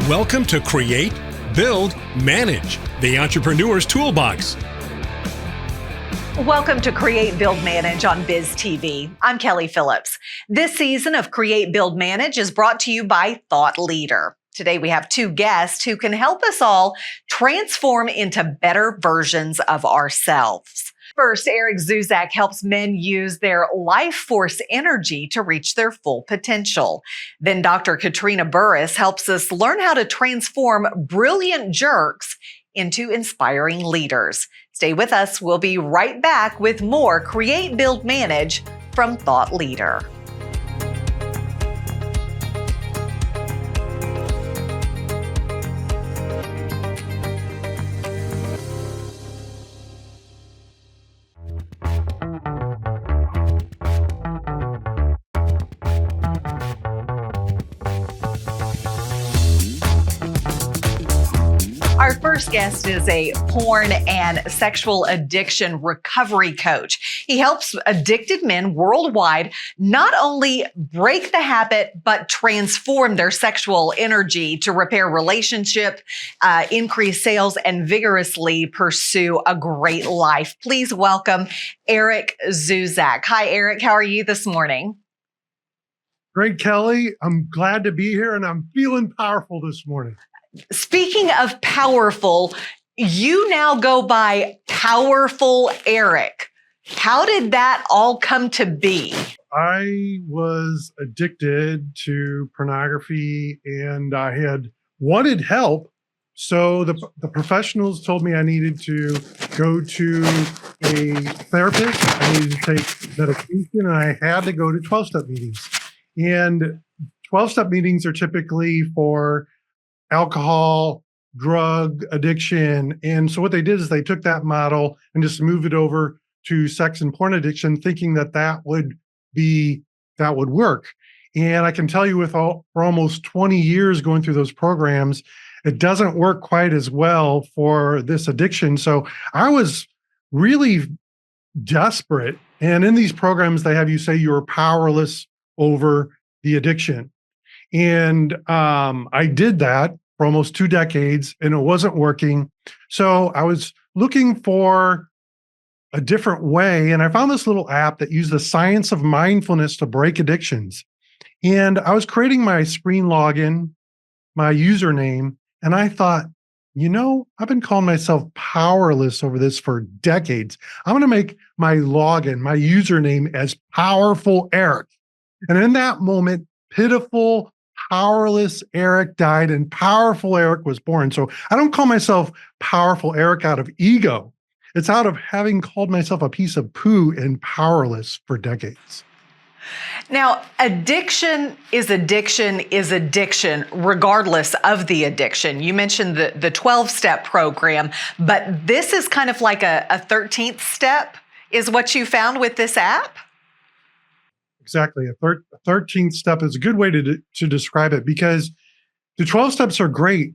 Welcome to Create, Build, Manage, the Entrepreneur's Toolbox. Welcome to Create, Build, Manage on BizTV. I'm Kelli Phillips. This season of Create, Build, Manage is brought to you by Thought Leader. Today we have two guests who can help us all transform into better versions of ourselves. First, Zuzac helps men use their life force energy to reach their full potential. Then Dr. Katrina Burris helps us learn how to transform brilliant jerks into inspiring leaders. Stay with us. We'll be right back with more Create, Build, Manage from Thought Leader. Our first guest is a porn and sexual addiction recovery coach. He helps addicted men worldwide not only break the habit, but transform their sexual energy to repair relationship, increase sales, and vigorously pursue a great life. Please welcome Zuzac. Hi, Eric. How are you this morning? Great, Kelli. I'm glad to be here, and I'm feeling powerful this morning. Speaking of powerful, you now go by Powerful Eric. How did that all come to be? I was addicted to pornography, and I had wanted help. So the professionals told me I needed to go to a therapist. I needed to take medication, and I had to go to 12-step meetings. And 12-step meetings are typically for alcohol, drug addiction. And so what they did is they took that model and just moved it over to sex and porn addiction, thinking that would work. And I can tell you for almost 20 years going through those programs, it doesn't work quite as well for this addiction. So I was really desperate. And in these programs, they have you say you're powerless over the addiction. And I did that for almost 2 decades, and it wasn't working. So I was looking for a different way, and I found this little app that used the science of mindfulness to break addictions. And I was creating my screen login, my username, and I thought, I've been calling myself powerless over this for decades. I'm going to make my login, my username as Powerful Eric. And in that moment, pitiful, powerless Eric died and Powerful Eric was born. So I don't call myself Powerful Eric out of ego. It's out of having called myself a piece of poo and powerless for decades. Now, addiction is addiction, regardless of the addiction. You mentioned the 12-step program, but this is kind of like a 13th step is what you found with this app? Exactly. A 13th step is a good way to describe it, because the 12 steps are great.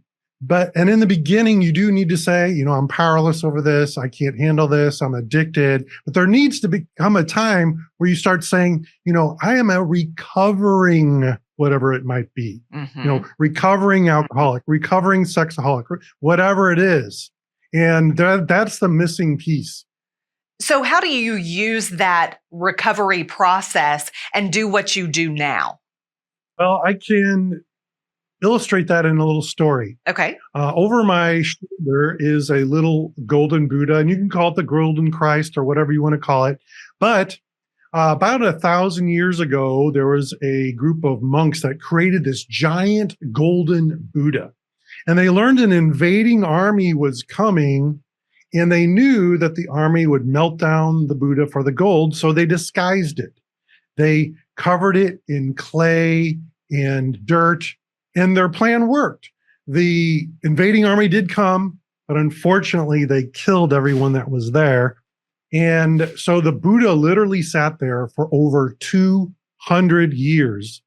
And in the beginning, you do need to say, I'm powerless over this. I can't handle this. I'm addicted. But there needs to become a time where you start saying, I am a recovering, whatever it might be, recovering alcoholic, recovering sexaholic, whatever it is. And that's the missing piece. So how do you use that recovery process and do what you do now? Well, I can illustrate that in a little story. Okay. Over my shoulder is a little golden Buddha, and you can call it the golden Christ or whatever you want to call it. But about 1,000 years ago, there was a group of monks that created this giant golden Buddha. And they learned an invading army was coming, and they knew that the army would melt down the Buddha for the gold, so they disguised it. They covered it in clay and dirt, and their plan worked. The invading army did come, but unfortunately, they killed everyone that was there. And so the Buddha literally sat there for over 200 years.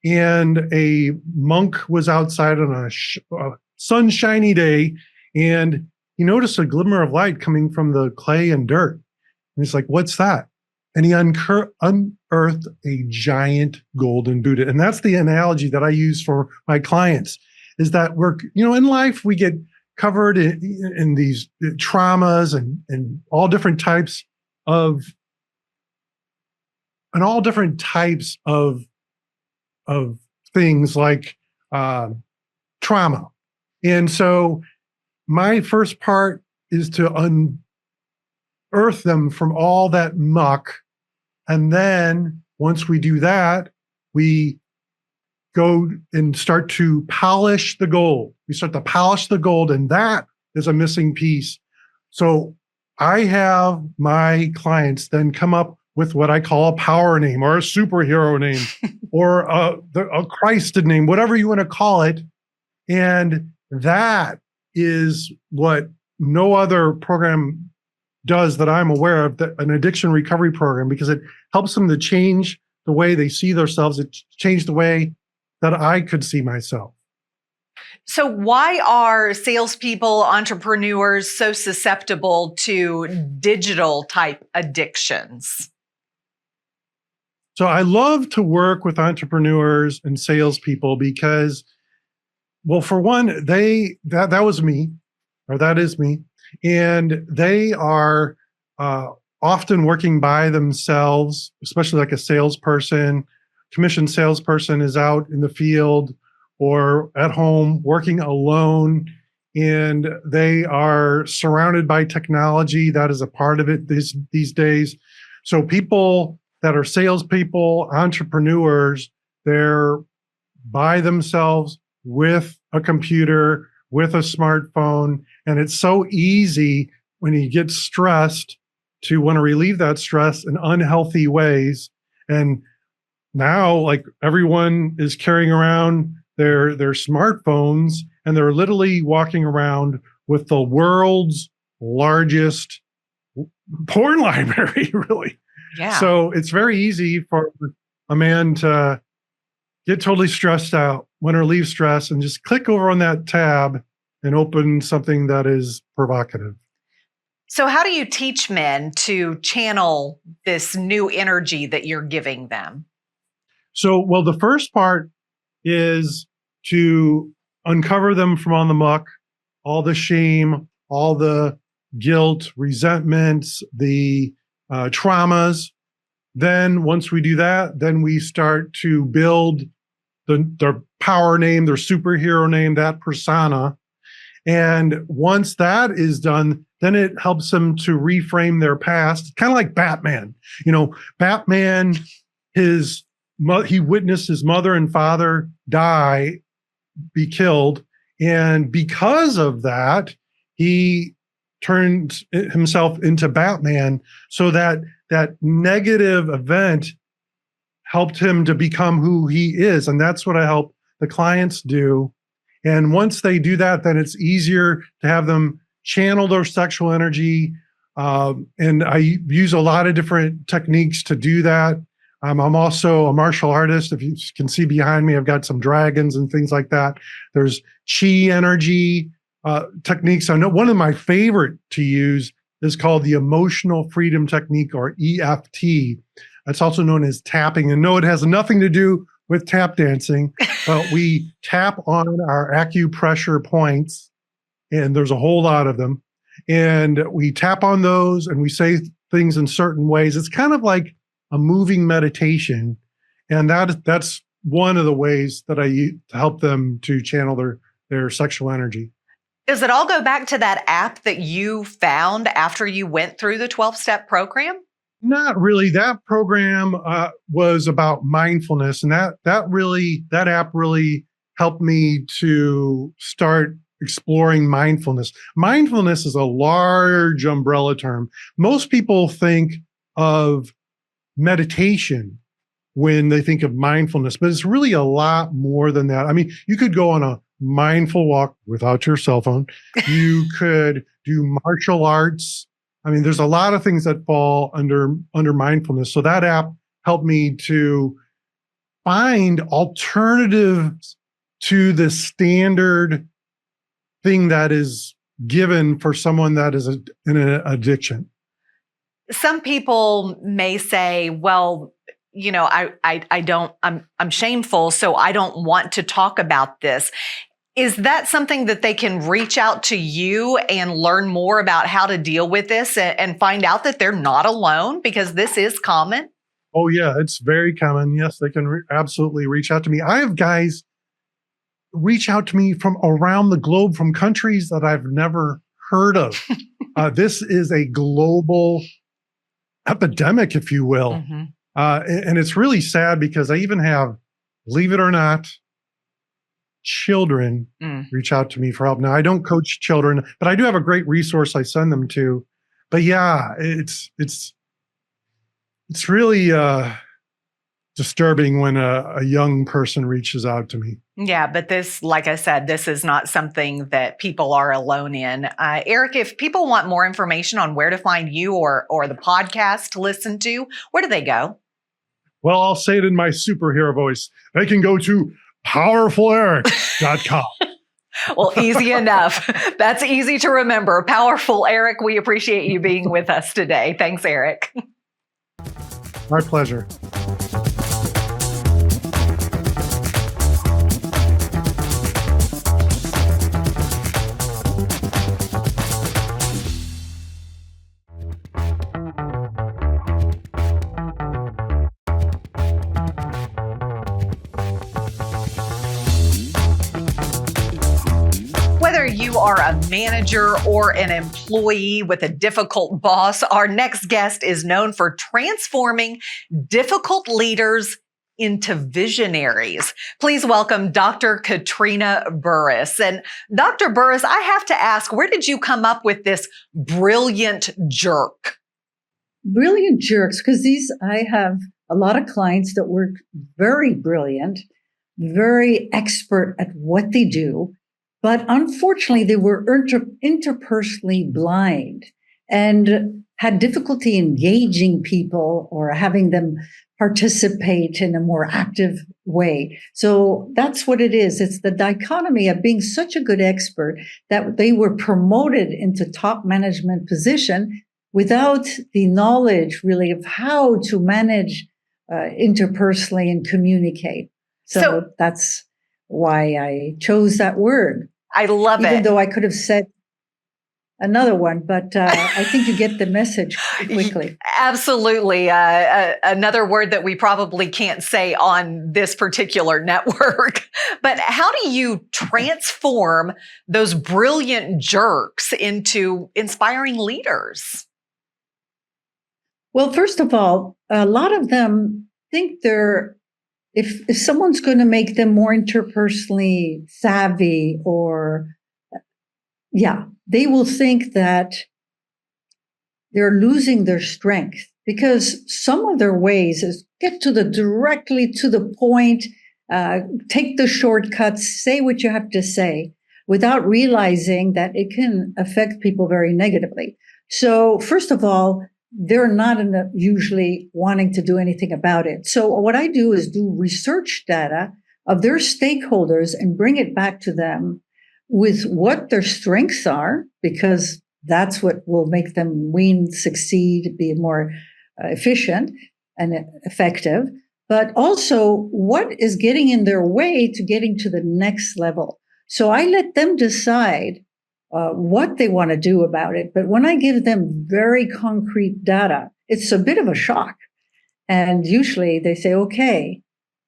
And a monk was outside on a sunshiny day, and he noticed a glimmer of light coming from the clay and dirt. And he's like, what's that? And he unearthed a giant golden Buddha. And that's the analogy that I use for my clients. is that in life we get covered in these traumas and all different types of things like trauma. And so my first part is to unearth them from all that muck. And then once we do that, we go and start to polish the gold. We start to polish the gold, and that is a missing piece. So I have my clients then come up with what I call a power name or a superhero name or a Christed name, whatever you want to call it. And that is what no other program does that I'm aware of, an addiction recovery program, because it helps them to change the way they see themselves. It changed the way that I could see myself. So why are salespeople, entrepreneurs so susceptible to digital type addictions? So I love to work with entrepreneurs and salespeople because, well, for one, that was me, or that is me, and they are often working by themselves, especially like a salesperson. Commissioned salesperson is out in the field or at home working alone, and they are surrounded by technology. That is a part of it these days. So people that are salespeople, entrepreneurs, they're by themselves with a computer, with a smartphone, and it's so easy when you get stressed to want to relieve that stress in unhealthy ways. And now, like, everyone is carrying around their smartphones, and they're literally walking around with the world's largest porn library, really. Yeah. So it's very easy for a man to get totally stressed out, want to relieve stress, and just click over on that tab and open something that is provocative. So how do you teach men to channel this new energy that you're giving them? So, well, the first part is to uncover them from on the muck, all the shame, all the guilt, resentments, the traumas. Then once we do that, then we start to build their power name, their superhero name, that persona. And once that is done, then it helps them to reframe their past. Kind of like Batman. Batman, he witnessed his mother and father be killed. And because of that, he turned himself into Batman, so that negative event helped him to become who he is. And that's what I help the clients do. And once they do that, then it's easier to have them channel their sexual energy. And I use a lot of different techniques to do that. I'm also a martial artist. If you can see behind me, I've got some dragons and things like that. There's chi energy techniques. I know one of my favorite to use is called the emotional freedom technique, or EFT. It's also known as tapping. And no, it has nothing to do with tap dancing, but we tap on our acupressure points, and there's a whole lot of them. And we tap on those and we say things in certain ways. It's kind of like a moving meditation. And that's one of the ways that I use to help them to channel their sexual energy. Does it all go back to that app that you found after you went through the 12-step program? Not really. That program was about mindfulness, and that app really helped me to start exploring mindfulness. Mindfulness is a large umbrella term. Most people think of meditation when they think of mindfulness, but it's really a lot more than that. I mean, you could go on a mindful walk without your cell phone. You could do martial arts. I mean, there's a lot of things that fall under mindfulness. So that app helped me to find alternatives to the standard thing that is given for someone that is in an addiction. Some people may say, well, I'm shameful, so I don't want to talk about this. Is that something that they can reach out to you and learn more about how to deal with this and find out that they're not alone, because this is common? Oh, yeah, it's very common. Yes, they can absolutely reach out to me. I have guys reach out to me from around the globe, from countries that I've never heard of. This is a global epidemic, if you will. Mm-hmm. And it's really sad because I even have, believe it or not, children reach out to me for help. Now, I don't coach children, but I do have a great resource I send them to. But yeah, it's really disturbing when a young person reaches out to me. Yeah, but this, like I said, this is not something that people are alone in. Eric, if people want more information on where to find you or the podcast to listen to, where do they go? Well, I'll say it in my superhero voice. They can go to powerfuleric.com. Well, easy enough. That's easy to remember. Powerful Eric, we appreciate you being with us today. Thanks, Eric. My pleasure. Whether you are a manager or an employee with a difficult boss, our next guest is known for transforming difficult leaders into visionaries. Please welcome Dr. Katrina Burris. And Dr. Burris, I have to ask, where did you come up with this brilliant jerk? Brilliant jerks, because I have a lot of clients that work very brilliant, very expert at what they do. But unfortunately, they were interpersonally blind and had difficulty engaging people or having them participate in a more active way. So that's what it is. It's the dichotomy of being such a good expert that they were promoted into top management position without the knowledge really of how to manage interpersonally and communicate. So that's why I chose that word. I love it. Even though I could have said another one, but I think you get the message quickly. Absolutely. Another word that we probably can't say on this particular network. But how do you transform those brilliant jerks into inspiring leaders? Well, first of all, a lot of them think if someone's going to make them more interpersonally savvy they will think that they're losing their strength, because some of their ways is get directly to the point, take the shortcuts, say what you have to say without realizing that it can affect people very negatively. So first of all, they're not usually wanting to do anything about it. So what I do is do research data of their stakeholders and bring it back to them with what their strengths are, because that's what will make them succeed, be more efficient and effective, but also what is getting in their way to getting to the next level. So I let them decide what they want to do about it. But when I give them very concrete data, it's a bit of a shock. And usually they say, okay,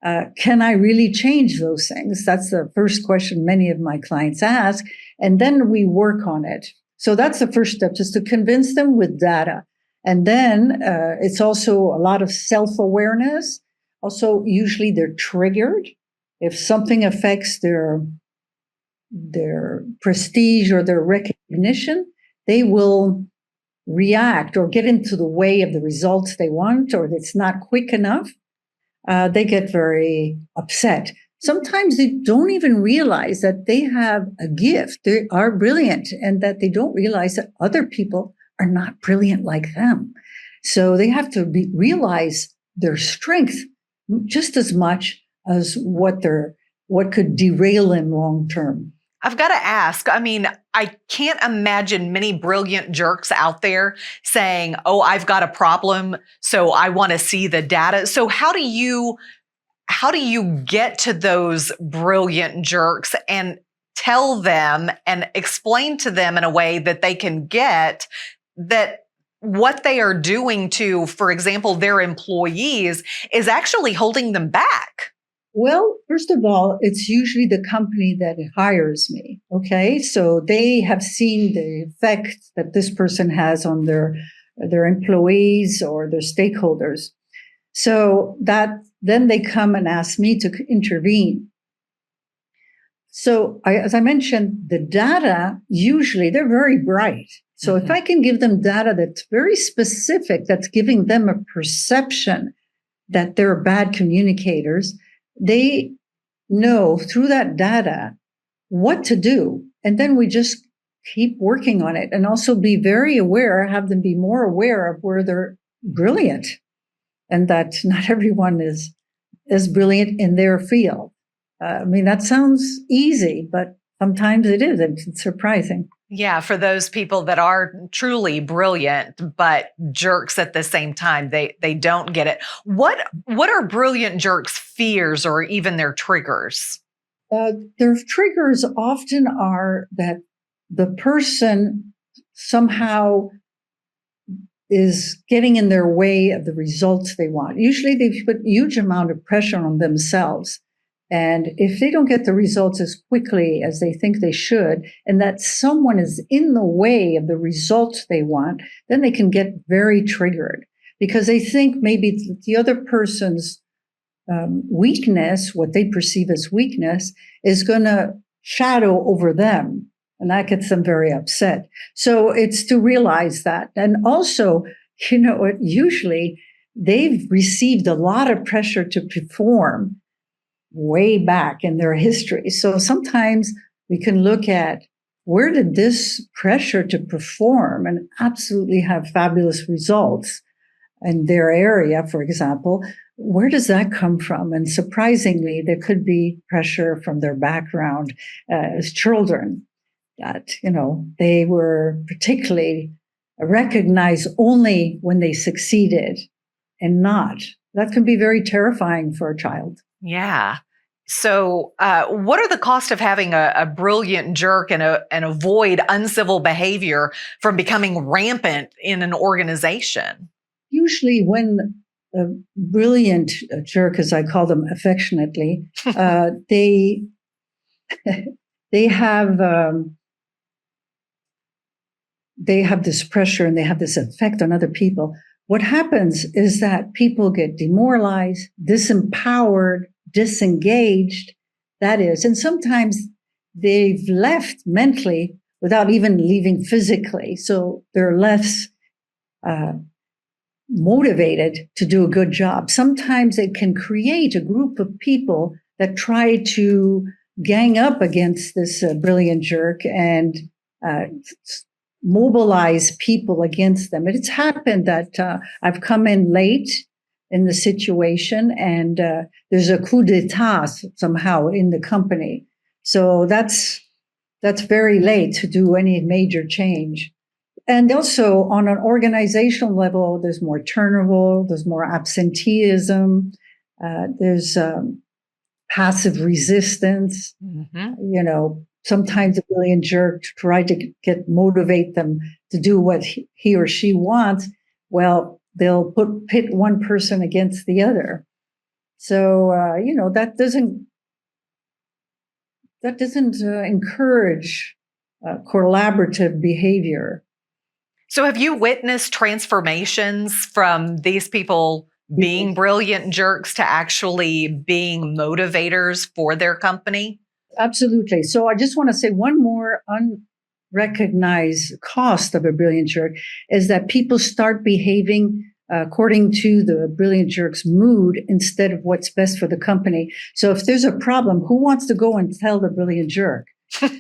can I really change those things? That's the first question many of my clients ask. And then we work on it. So that's the first step, just to convince them with data. And then it's also a lot of self-awareness. Also, usually they're triggered. If something affects their prestige or their recognition, they will react or get into the way of the results they want, or it's not quick enough. They get very upset. Sometimes they don't even realize that they have a gift. They are brilliant, and that they don't realize that other people are not brilliant like them. So they have to realize their strength just as much as what could derail them long term. I've got to ask, I can't imagine many brilliant jerks out there saying, oh, I've got a problem, so I want to see the data. So how do you get to those brilliant jerks and tell them and explain to them in a way that they can get that what they are doing to, for example, their employees is actually holding them back? Well, first of all, it's usually the company that hires me. Okay. So they have seen the effect that this person has on their employees or their stakeholders. So that then they come and ask me to intervene. So as I mentioned, the data, usually they're very bright. So if I can give them data that's very specific, that's giving them a perception that they're bad communicators, they know through that data what to do. And then we just keep working on it and also be very aware, have them be more aware of where they're brilliant and that not everyone is brilliant in their field. I mean, that sounds easy, but sometimes it is. It's surprising. Yeah, for those people that are truly brilliant, but jerks at the same time, they don't get it. What are brilliant jerks' fears or even their triggers? Their triggers often are that the person somehow is getting in their way of the results they want. Usually they put huge amount of pressure on themselves. And if they don't get the results as quickly as they think they should, and that someone is in the way of the results they want, then they can get very triggered because they think maybe the other person's weakness, what they perceive as weakness, is going to shadow over them. And that gets them very upset. So it's to realize that. And also, usually they've received a lot of pressure to perform way back in their history. So sometimes we can look at where did this pressure to perform and absolutely have fabulous results in their area, for example, where does that come from? And surprisingly, there could be pressure from their background as children that, they were particularly recognized only when they succeeded and not. That can be very terrifying for a child. Yeah. So what are the costs of having a brilliant jerk and avoid uncivil behavior from becoming rampant in an organization? Usually when a brilliant jerk, as I call them affectionately, they have this pressure and they have this effect on other people. What happens is that people get demoralized, disempowered, disengaged, that is, and sometimes they've left mentally without even leaving physically. So they're less motivated to do a good job. Sometimes it can create a group of people that try to gang up against this brilliant jerk and mobilize people against them. It's happened that I've come in late in the situation and there's a coup d'etat somehow in the company. So that's very late to do any major change. And also on an organizational level, there's more turnover, there's more absenteeism, there's passive resistance. Sometimes a brilliant jerk try to motivate them to do what he or she wants. Well, they'll pit one person against the other. So, that doesn't encourage collaborative behavior. So have you witnessed transformations from these people being brilliant jerks to actually being motivators for their company? Absolutely. So I just want to say one more unrecognized cost of a brilliant jerk is that people start behaving according to the brilliant jerk's mood instead of what's best for the company. So if there's a problem, who wants to go and tell the brilliant jerk?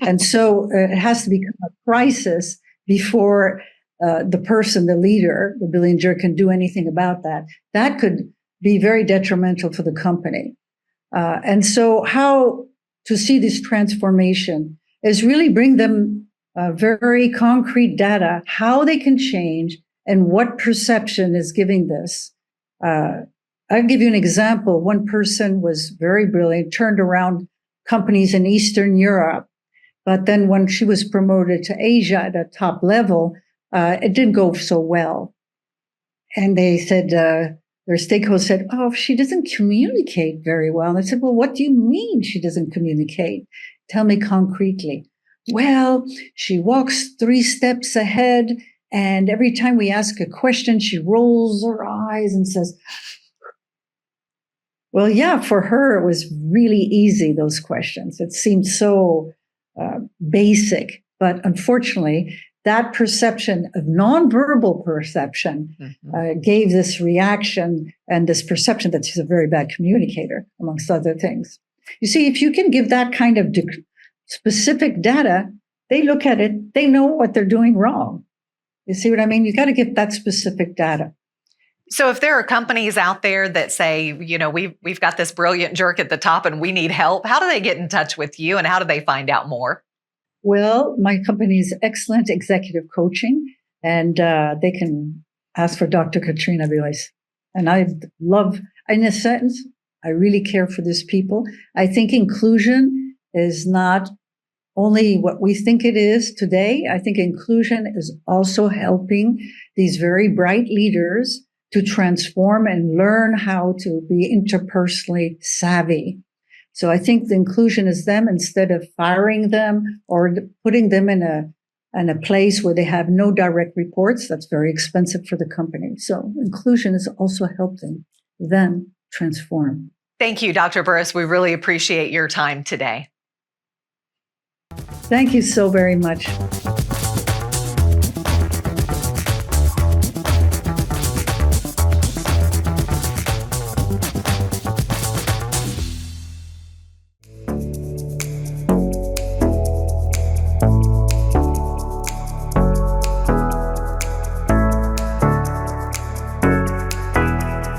And so it has to become a crisis before the person, the leader, the brilliant jerk can do anything about that. That could be very detrimental for the company. And so how to see this transformation is really bring them very concrete data, how they can change and what perception is giving this. I'll give you an example. One person was very brilliant, turned around companies in Eastern Europe. But then when she was promoted to Asia at a top level, it didn't go so well. And they said, their stakeholders said, oh, she doesn't communicate very well. And I said, well, what do you mean she doesn't communicate? Tell me concretely. Well, she walks 3 steps ahead. And every time we ask a question, she rolls her eyes and says, well, yeah, for her, it was really easy, those questions. It seemed so basic. But unfortunately, that perception of nonverbal perception gave this reaction and this perception that she's a very bad communicator, amongst other things. You see, if you can give that kind of specific data, they look at it, they know what they're doing wrong. You see what I mean? You got to get that specific data. So if there are companies out there that say, we've got this brilliant jerk at the top and we need help, how do they get in touch with you and how do they find out more? Well, my company is excellent executive coaching, and they can ask for Dr. Katrina Burris. And in a sentence, I really care for these people. I think inclusion is not only what we think it is today. I think inclusion is also helping these very bright leaders to transform and learn how to be interpersonally savvy. So I think the inclusion is them, instead of firing them or putting them in a place where they have no direct reports. That's very expensive for the company. So inclusion is also helping them transform. Thank you, Dr. Burris. We really appreciate your time today. Thank you so very much.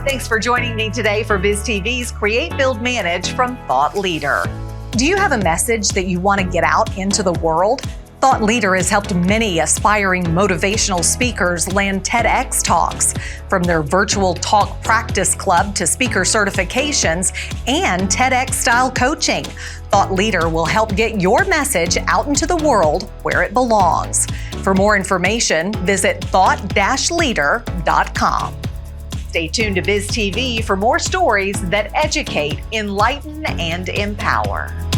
Thanks for joining me today for BizTV's Create, Build, Manage from Thought Leader. Do you have a message that you want to get out into the world? Thought Leader has helped many aspiring motivational speakers land TEDx talks, from their virtual talk practice club to speaker certifications and TEDx-style coaching. Thought Leader will help get your message out into the world where it belongs. For more information, visit thought-leader.com. Stay tuned to BizTV for more stories that educate, enlighten, and empower.